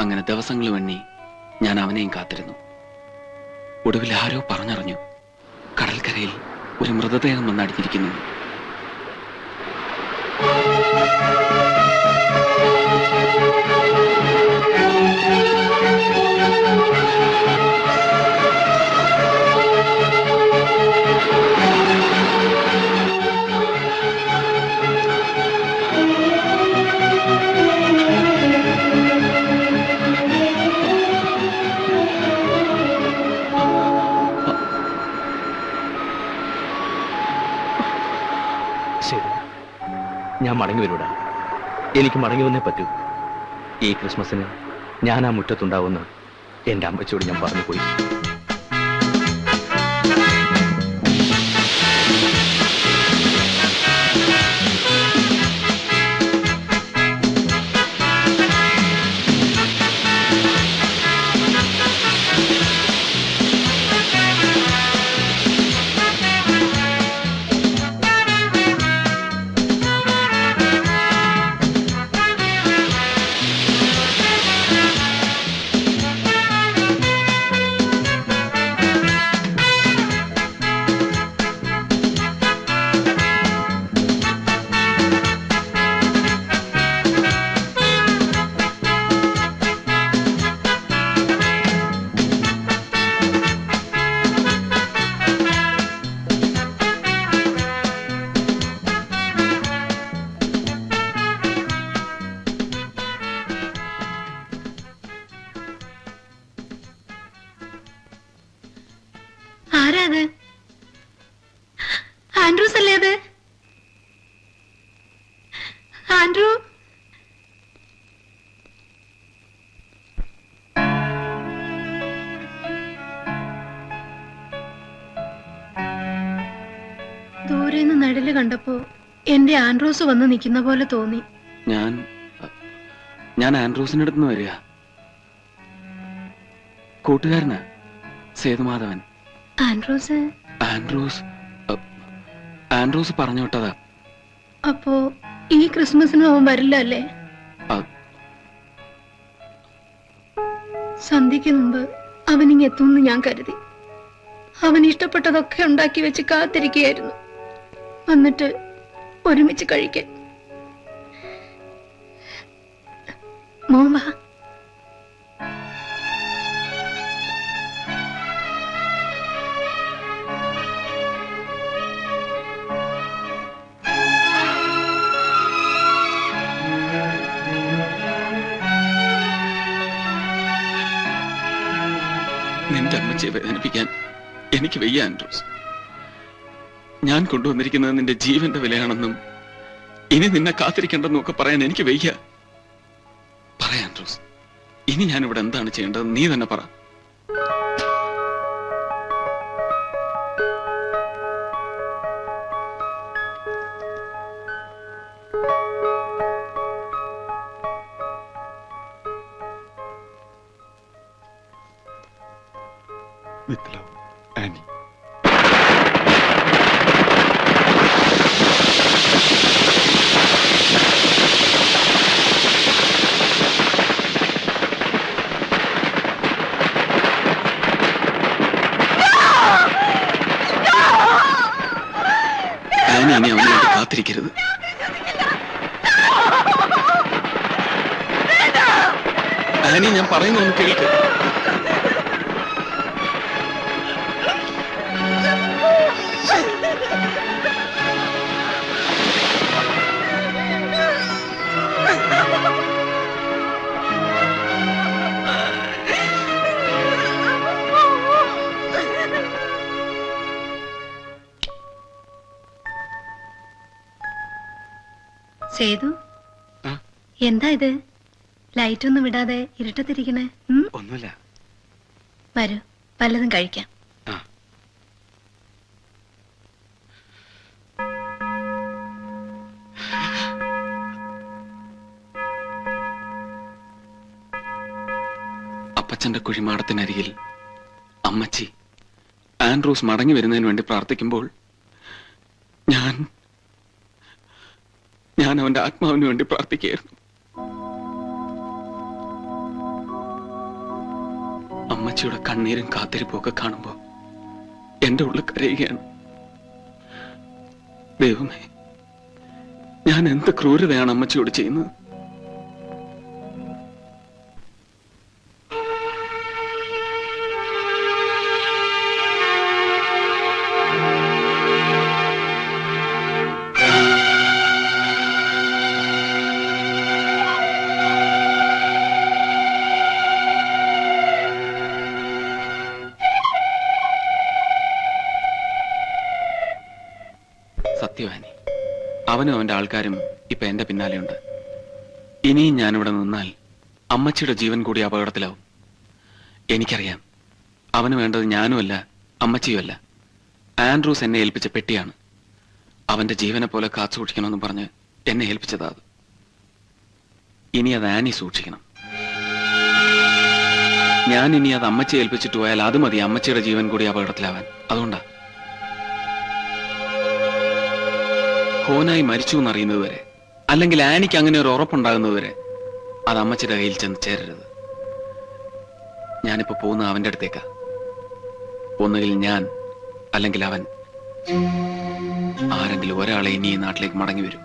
അങ്ങനെ ദിവസങ്ങൾ എണ്ണി ഞാൻ അവനെയും കാത്തിരുന്നു. ഒടുവിൽ ആരോ പറഞ്ഞറിഞ്ഞു, കടൽക്കരയിൽ ഒരു മൃതദേഹം വന്നടിഞ്ഞിരിക്കുന്നു. ഞാൻ മടങ്ങി വരൂടാ. എനിക്ക് മടങ്ങി വന്നേ പറ്റൂ. ഈ ക്രിസ്മസിന് ഞാൻ ആ മുറ്റത്തുണ്ടാവുമെന്ന് എൻ്റെ അമ്മച്ചിയോട് ഞാൻ പറഞ്ഞു പോയി. ആരാത്? ആൻഡ്രൂസ് അല്ലേ അത്? ആൻഡ്രൂ, ദൂരെന്ന് നടില് കണ്ടപ്പോ എന്റെ ആൻഡ്രൂസ് വന്ന് നിൽക്കുന്ന പോലെ തോന്നി. ഞാൻ ആൻഡ്രൂസിന്റെ അടുത്ത് നിന്ന് വരിക. കൂട്ടുകാരനാ, സേതുമാധവൻ. ആൻഡ്രൂസ് ആൻഡ്രൂസ് പറഞ്ഞു വിട്ടതാ. അപ്പോ ഈ ക്രിസ്മസിനും അവൻ വരില്ല അല്ലേ? സന്ധ്യക്ക് മുമ്പ് അവനിങ് എത്തുമെന്ന് ഞാൻ കരുതി. അവൻ ഇഷ്ടപ്പെട്ടതൊക്കെ ഉണ്ടാക്കി വെച്ച് കാത്തിരിക്കുകയായിരുന്നു, വന്നിട്ട് ഒരുമിച്ച് കഴിക്കാൻ. മോൻ വാ. നിന്റെ അമ്മച്ചിയെ വേദനിപ്പിക്കാൻ എനിക്ക് വയ്യ ആൻഡ്രൂസ്. ഞാൻ കൊണ്ടുവന്നിരിക്കുന്നത് നിന്റെ ജീവന്റെ വിലയാണെന്നും ഇനി നിന്നെ കാത്തിരിക്കേണ്ടെന്നും ഒക്കെ പറയാൻ എനിക്ക് വയ്യ. പറയാ ആൻഡ്രൂസ്, ഇനി ഞാൻ ഇവിടെ എന്താണ് ചെയ്യേണ്ടത് നീ തന്നെ പറ. With love, Annie. ആനി ഇനി അവന് വേണ്ടി കാത്തിരിക്കരുത്. ആനി, ഞാൻ പറയുന്നൊന്ന് കേൾക്ക്. സേതു, എന്താ ഇത്? ലൈറ്റ് ഒന്നും വിടാതെ ഇരുട്ടത്തിരിക്കണേ? ഒന്നുമില്ല. വരൂ, വല്ലതും കഴിക്കാം. അപ്പച്ചന്റെ കുഴിമാടത്തിനരികിൽ അമ്മച്ചി ആൻഡ്രൂസ് മടങ്ങി വരുന്നതിന് വേണ്ടി പ്രാർത്ഥിക്കുമ്പോൾ ഞാൻ അവന്റെ ആത്മാവിന് വേണ്ടി പ്രാർത്ഥിക്കുകയായിരുന്നു. അമ്മച്ചിയുടെ കണ്ണീരും കാത്തിരിപ്പും ഒക്കെ കാണുമ്പോ എന്റെ ഉള്ളിൽ കരയുകയാണ്. ദൈവമേ, ഞാൻ എന്ത് ക്രൂരതയാണ് അമ്മച്ചിയോട് ചെയ്യുന്നത്. സത്യവാനി, അവനും അവന്റെ ആൾക്കാരും ഇപ്പൊ എന്റെ പിന്നാലെയുണ്ട്. ഇനിയും ഞാനിവിടെ നിന്നാൽ അമ്മച്ചിയുടെ ജീവൻ കൂടി അപകടത്തിലാവും. എനിക്കറിയാം, അവന് വേണ്ടത് ഞാനുമല്ല അമ്മച്ചിയുമല്ല, ആൻഡ്രൂസ് എന്നെ ഏൽപ്പിച്ച പെട്ടിയാണ്. അവന്റെ ജീവനെ പോലെ കാത്തു സൂക്ഷിക്കണമെന്ന് പറഞ്ഞ് എന്നെ ഏൽപ്പിച്ചതാ അത്. ഇനി അത് ആനി സൂക്ഷിക്കണം. ഞാൻ ഇനി അത് അമ്മച്ചിയെ ഏൽപ്പിച്ചിട്ട് പോയാൽ അത് മതി അമ്മച്ചിയുടെ ജീവൻ കൂടി അപകടത്തിലാവാൻ. അതുകൊണ്ടാ ഹോനായി മരിച്ചു എന്നറിയുന്നത് വരെ, അല്ലെങ്കിൽ ആനിക്ക് അങ്ങനെ ഒരു ഉറപ്പുണ്ടാകുന്നത് വരെ അത് അമ്മച്ചിയുടെ കയ്യിൽ ചെന്ന് ചേരരുത്. ഞാനിപ്പോ പോകുന്ന അവന്റെ അടുത്തേക്കാ. ഒന്നുകിൽ ഞാൻ, അല്ലെങ്കിൽ അവൻ, ആരെങ്കിലും ഒരാളെ ഇനി ഈ നാട്ടിലേക്ക് മടങ്ങി വരും.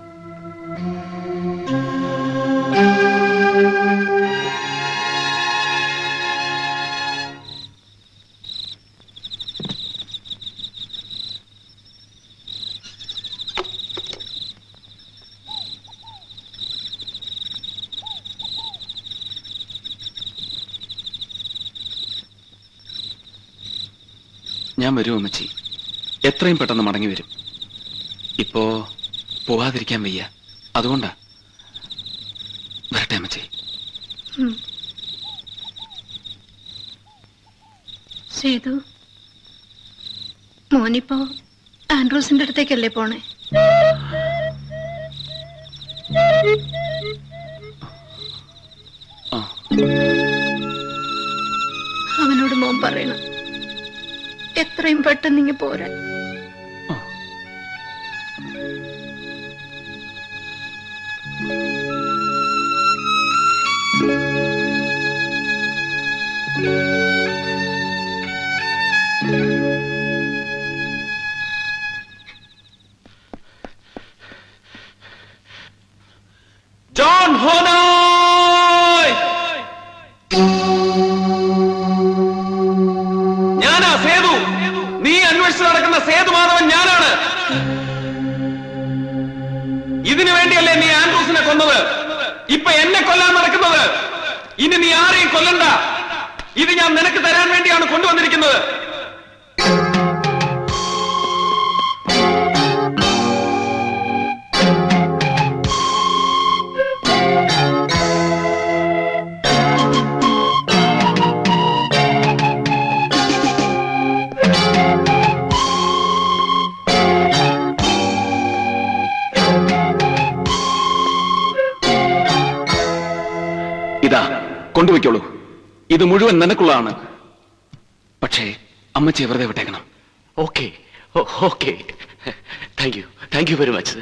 ഞാൻ വരും അമ്മച്ചി, എത്രയും പെട്ടെന്ന് മടങ്ങി വരും. ഇപ്പോ പോവാതിരിക്കാൻ വയ്യ, അതുകൊണ്ടാ. വരട്ടെ അമ്മച്ചി. സേതു, മോനിപ്പോ ആൻഡ്രൂസിന്റെ അടുത്തേക്കല്ലേ പോണേ? അവനോട് മോൻ പറയണം എത്രയും പെട്ടെന്ന് ഇങ്ങ് പോരാൻ. ജോൺ ഹോനായ്, ഞാനാ സേതു. നീ അന്വേഷിച്ച് നടക്കുന്ന സേതു മാധവൻ ഞാനാണ്. ഇതിനു വേണ്ടിയല്ലേ നീ ആൻഡ്രൂസിനെ കൊന്നത്? ഇപ്പൊ എന്നെ കൊല്ലാൻ നടക്കുന്നത്. ഇനി നീ ആരെയും കൊല്ലണ്ട. ഇത് ഞാൻ നിനക്ക് തരാൻ വേണ്ടിയാണ് കൊണ്ടുവന്നിരിക്കുന്നത്. ഇതാ കൊണ്ടുപോയിക്കോളൂ. ഇത് മുഴുവൻ നിനക്കുള്ളതാണ്. പക്ഷേ അമ്മച്ചി വെറുതെ വിട്ടേക്കണം. Okay okay, thank you very much.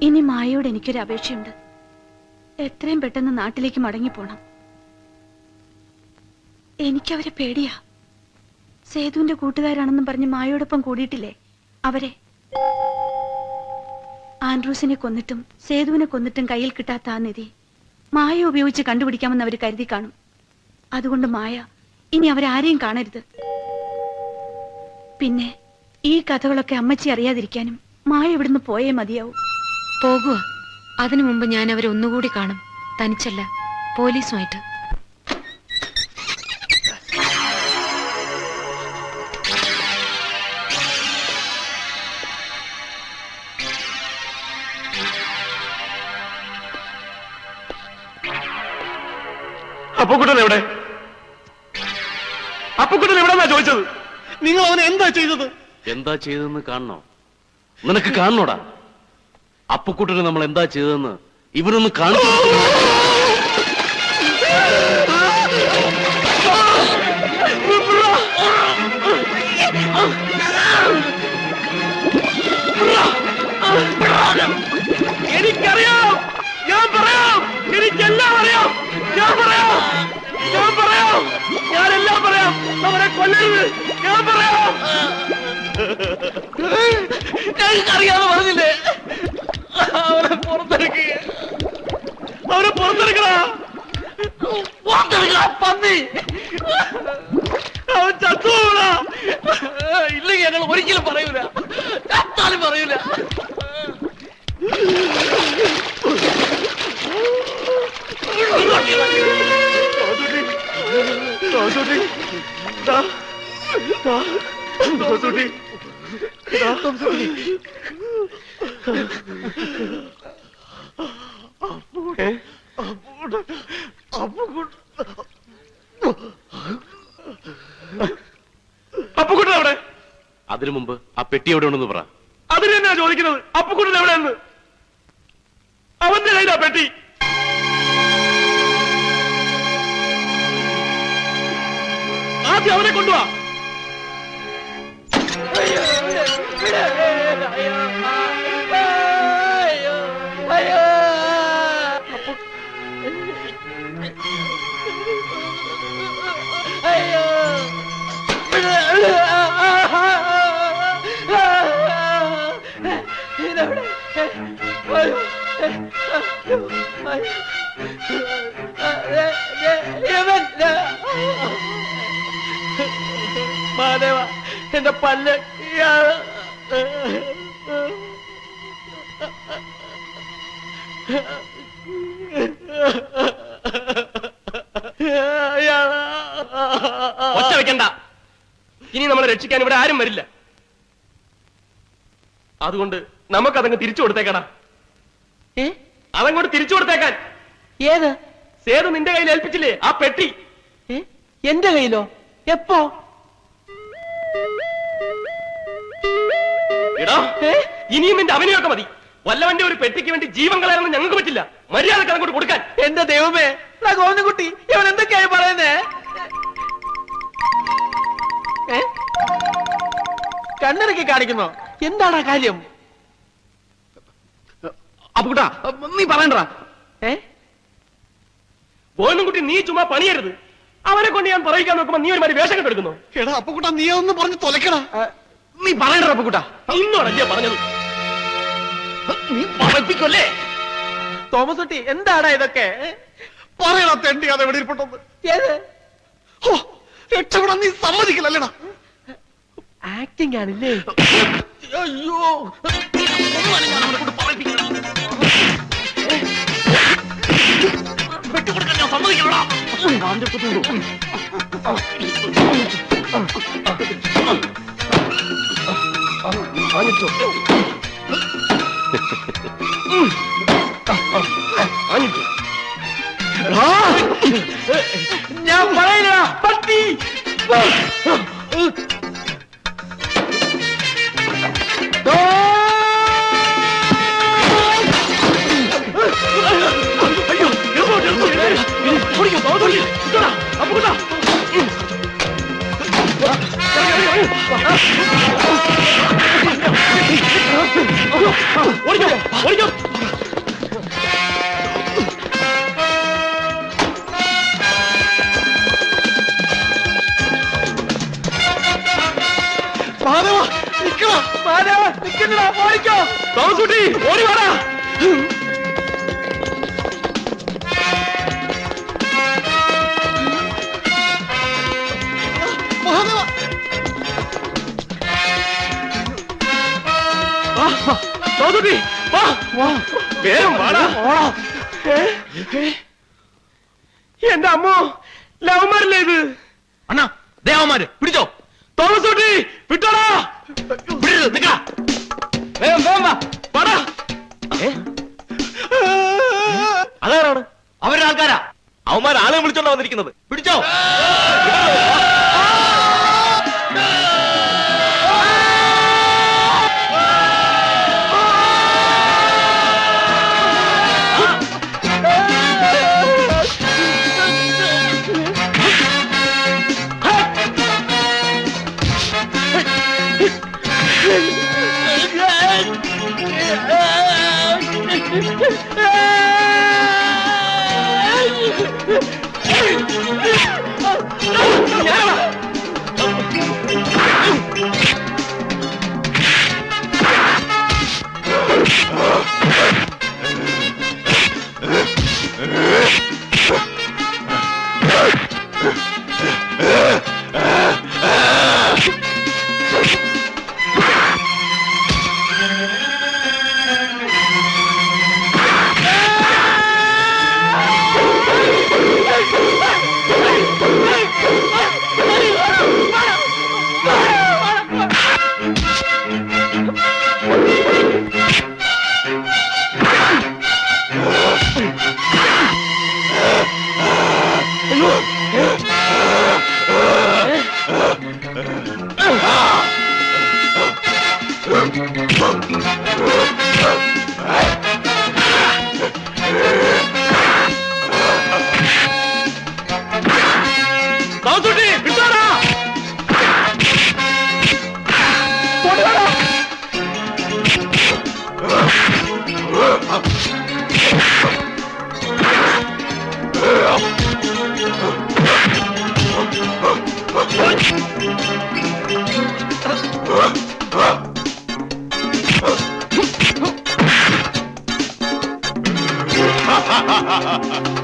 ഇനി മായയോട് എനിക്കൊരു അപേക്ഷയുണ്ട്. എത്രയും പെട്ടെന്ന് നാട്ടിലേക്ക് മടങ്ങിപ്പോണം. എനിക്കവരെ പേടിയാ. സേതുവിന്റെ കൂട്ടുകാരാണെന്നും പറഞ്ഞ് മായയോടൊപ്പം കൂടിയിട്ടില്ലേ അവരെ. ആൻഡ്രൂസിനെ കൊന്നിട്ടും സേതുവിനെ കൊന്നിട്ടും കയ്യിൽ കിട്ടാത്ത ആ നിധി മായ ഉപയോഗിച്ച് കണ്ടുപിടിക്കാമെന്ന് അവർ കരുതി കാണും. അതുകൊണ്ട് മായ ഇനി അവരാരെയും കാണരുത്. പിന്നെ ഈ കഥകളൊക്കെ അമ്മച്ചി അറിയാതിരിക്കാനും മായ ഇവിടുന്ന് പോയേ മതിയാവും. പോകുക. അതിനു മുമ്പ് ഞാൻ അവരെ ഒന്നുകൂടി കാണും. തനിച്ചല്ല, പോലീസുമായിട്ട്. അപ്പുക്കുട്ടൻ എവിടെ? അപ്പുക്കുട്ടൻ എവിടെന്നാ ചോദിച്ചത്? നിങ്ങൾ അവനെ എന്താ ചെയ്തത്? എന്താ ചെയ്തതെന്ന് കാണണോ? നിനക്ക് കാണണോടാ? അപ്പുക്കുട്ടന് നമ്മൾ എന്താ ചെയ്തതെന്ന് ഇവരൊന്ന് കാണും. എനിക്കറിയാം, ഞാൻ പറയാം, എനിക്കെല്ലാം അറിയാം, ഞാൻ പറയാം, ഞാനെല്ലാം പറയാം. അവരെ കൊല്ലരുത്, ഞാൻ പറയാം. ഞങ്ങൾക്കറിയാതെ പറഞ്ഞില്ലേ? അവരെ പുറത്തെടുക്കുക, അവരെ പുറത്തെടുക്കടാ, പന്നി. അവൻ ചത്തുപോടാ. ഇല്ലെങ്കിൽ ഞങ്ങൾ ഒരിക്കലും പറയൂല, ചത്താലും പറയൂല. അപ്പുക്കുട്ടൻ എവിടെ? അതിനു മുമ്പ് ആ പെട്ടി എവിടെ ഉണ്ടെന്ന് പറ. അതിന് തന്നെയാ ചോദിക്കുന്നത്. അപ്പുക്കുട്ടൻ എവിടെയെന്ന്? അവന്റെ കയ്യിലാ പെട്ടി. ആദ്യം അവനെ കൊണ്ടുവാ. മാധവ, എന്റെ പല്ല് ഒച്ച വെക്കണ്ട. ഇനി നമ്മളെ രക്ഷിക്കാൻ ഇവിടെ ആരും വരില്ല. അതുകൊണ്ട് നമുക്കതങ്ങ് തിരിച്ചു കൊടുത്തേക്കടാ. അതങ്ങോട്ട് തിരിച്ചു കൊടുത്തേക്കാൻ. ഏത്? സേതു നിന്റെ കയ്യിൽ ഏൽപ്പിച്ചില്ലേ ആ പെട്ടി? എന്റെ കയ്യിലോ? എപ്പോ? എടാ, ഇനിയും നിന്റെ അഭിനയൊക്കെ മതി. വല്ലവന്റെ ഒരു പെട്ടിക്ക് വേണ്ടി ജീവൻ കളയാനൊന്നും ഞങ്ങൾക്ക് പറ്റില്ല. മര്യാദക്ക് അതങ്ങോട്ട് കൊടുക്കാൻ. എന്റെ ദൈവമേ, ഗോവിന്ദൻകുട്ടി, ഇവൻ എന്തൊക്കെയായി പറയുന്നേ? കണ്ണിറക്കി കാണിക്കുന്നോ? എന്താണ് ആ കാര്യം? അപ്പുകുട്ടാ, നീ പറയണ്ടാ. ഗോവിന്ദൻകുട്ടി, നീ ചുമ്മാ പണിയരുത്. അവനെ കൊണ്ട് ഞാൻ പറയിക്കാൻ നോക്കുമ്പോ നീ ഒരു മാതിരി വേഷം കെട്ടെടുക്കുന്നു. എടാ അപ്പുകുട്ടാ, നീ ഒന്ന് പറഞ്ഞ് തൊലക്കടാ. നീ പറയണ്ട അപ്പുകുട്ടാ. ഇന്നോടല്ലേ പറഞ്ഞത്? നീ പറയിപ്പിക്കല്ലേ? തോമസ് കുട്ടി, എന്താടാ ഇതൊക്കെ? പറയണ തെണ്ടി അത് എവിടെ ഇരിപ്പുണ്ടെന്ന്. ഏത്? രക്ഷപ്പെടാൻ നീ സമ്മതിക്കില്ലല്ലേടാ. ആക്ടിങ് ആണില്ലേ? അയ്യോ, ഞാൻ അവനെ കൊണ്ട് പറയിപ്പിക്കണം. വെട്ടിക്കൊടുക്കാൻ ഞാൻ സമ്മതിക്കില്ലടാ. ഞാൻ പറയില്ല പട്ടി. ഓടി വാടാ. വേഗം വാടാ. എന്റെ അമ്മോ, ലവന്മാരല്ലേ ഇത്? അണ്ണാ ദേവന്മാര് പിടിച്ചോ. തോമസ് കുട്ടി വിട്ടോടാ. വേഗം വേഗം വാടാ. അതാരാണ്? അവരുടെ ആൾക്കാരാ. അവന്മാർ ആളെ വിളിച്ചോണ്ടാ വന്നിരിക്കുന്നത്. പിടിച്ചോ. ha ha ha ha